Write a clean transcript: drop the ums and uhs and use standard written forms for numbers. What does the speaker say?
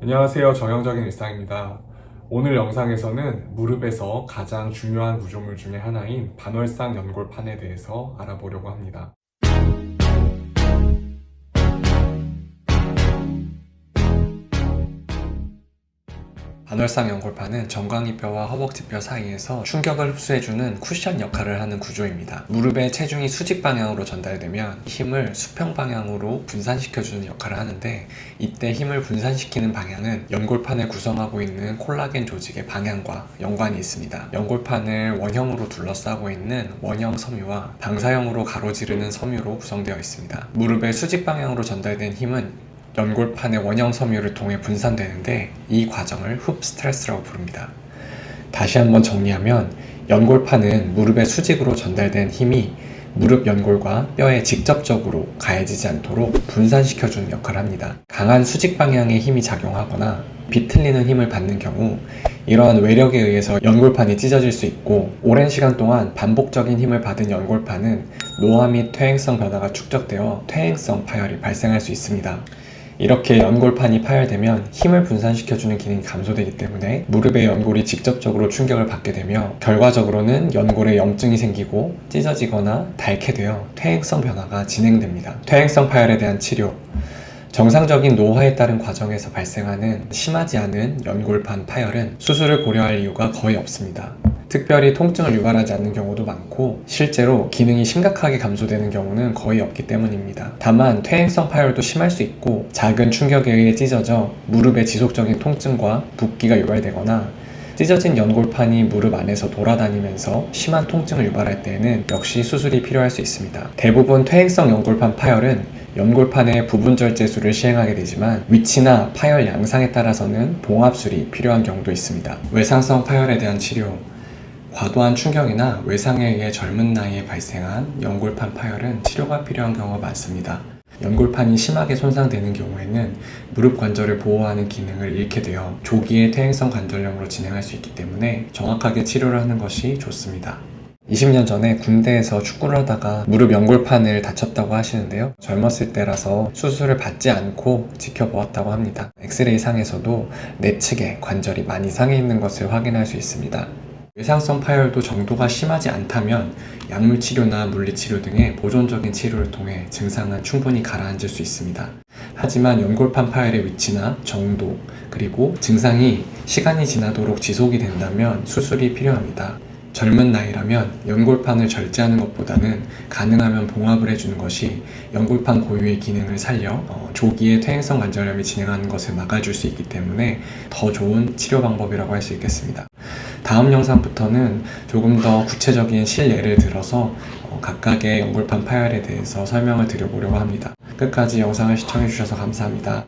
안녕하세요. 정형적인 일상입니다. 오늘 영상에서는 무릎에서 가장 중요한 구조물 중에 하나인 반월상 연골판에 대해서 알아보려고 합니다. 반월상 연골판은 정강이뼈와 허벅지뼈 사이에서 충격을 흡수해주는 쿠션 역할을 하는 구조입니다. 무릎의 체중이 수직 방향으로 전달되면 힘을 수평 방향으로 분산시켜주는 역할을 하는데, 이때 힘을 분산시키는 방향은 연골판을 구성하고 있는 콜라겐 조직의 방향과 연관이 있습니다. 연골판을 원형으로 둘러싸고 있는 원형 섬유와 방사형으로 가로지르는 섬유로 구성되어 있습니다. 무릎의 수직 방향으로 전달된 힘은 연골판의 원형 섬유를 통해 분산되는데, 이 과정을 흡 스트레스라고 부릅니다. 다시 한번 정리하면, 연골판은 무릎의 수직으로 전달된 힘이 무릎 연골과 뼈에 직접적으로 가해지지 않도록 분산시켜주는 역할을 합니다. 강한 수직 방향의 힘이 작용하거나 비틀리는 힘을 받는 경우 이러한 외력에 의해서 연골판이 찢어질 수 있고, 오랜 시간 동안 반복적인 힘을 받은 연골판은 노화 및 퇴행성 변화가 축적되어 퇴행성 파열이 발생할 수 있습니다. 이렇게 연골판이 파열되면 힘을 분산시켜주는 기능이 감소되기 때문에 무릎의 연골이 직접적으로 충격을 받게 되며, 결과적으로는 연골에 염증이 생기고 찢어지거나 닳게 되어 퇴행성 변화가 진행됩니다. 퇴행성 파열에 대한 치료. 정상적인 노화에 따른 과정에서 발생하는 심하지 않은 연골판 파열은 수술을 고려할 이유가 거의 없습니다. 특별히 통증을 유발하지 않는 경우도 많고, 실제로 기능이 심각하게 감소되는 경우는 거의 없기 때문입니다. 다만 퇴행성 파열도 심할 수 있고, 작은 충격에 의해 찢어져 무릎의 지속적인 통증과 붓기가 유발되거나 찢어진 연골판이 무릎 안에서 돌아다니면서 심한 통증을 유발할 때에는 역시 수술이 필요할 수 있습니다. 대부분 퇴행성 연골판 파열은 연골판의 부분 절제술을 시행하게 되지만, 위치나 파열 양상에 따라서는 봉합술이 필요한 경우도 있습니다. 외상성 파열에 대한 치료. 과도한 충격이나 외상에 의해 젊은 나이에 발생한 연골판 파열은 치료가 필요한 경우가 많습니다. 연골판이 심하게 손상되는 경우에는 무릎 관절을 보호하는 기능을 잃게 되어 조기에 퇴행성 관절염으로 진행할 수 있기 때문에 정확하게 치료를 하는 것이 좋습니다. 20년 전에 군대에서 축구를 하다가 무릎 연골판을 다쳤다고 하시는데요. 젊었을 때라서 수술을 받지 않고 지켜보았다고 합니다. 엑스레이 상에서도 내측에 관절이 많이 상해 있는 것을 확인할 수 있습니다. 외상성 파열도 정도가 심하지 않다면 약물치료나 물리치료 등의 보존적인 치료를 통해 증상은 충분히 가라앉을 수 있습니다. 하지만 연골판 파열의 위치나 정도, 그리고 증상이 시간이 지나도록 지속이 된다면 수술이 필요합니다. 젊은 나이라면 연골판을 절제하는 것보다는 가능하면 봉합을 해주는 것이 연골판 고유의 기능을 살려 조기에 퇴행성 관절염이 진행하는 것을 막아줄 수 있기 때문에 더 좋은 치료 방법이라고 할 수 있겠습니다. 다음 영상부터는 조금 더 구체적인 실례를 들어서 각각의 연골판 파열에 대해서 설명을 드려보려고 합니다. 끝까지 영상을 시청해주셔서 감사합니다.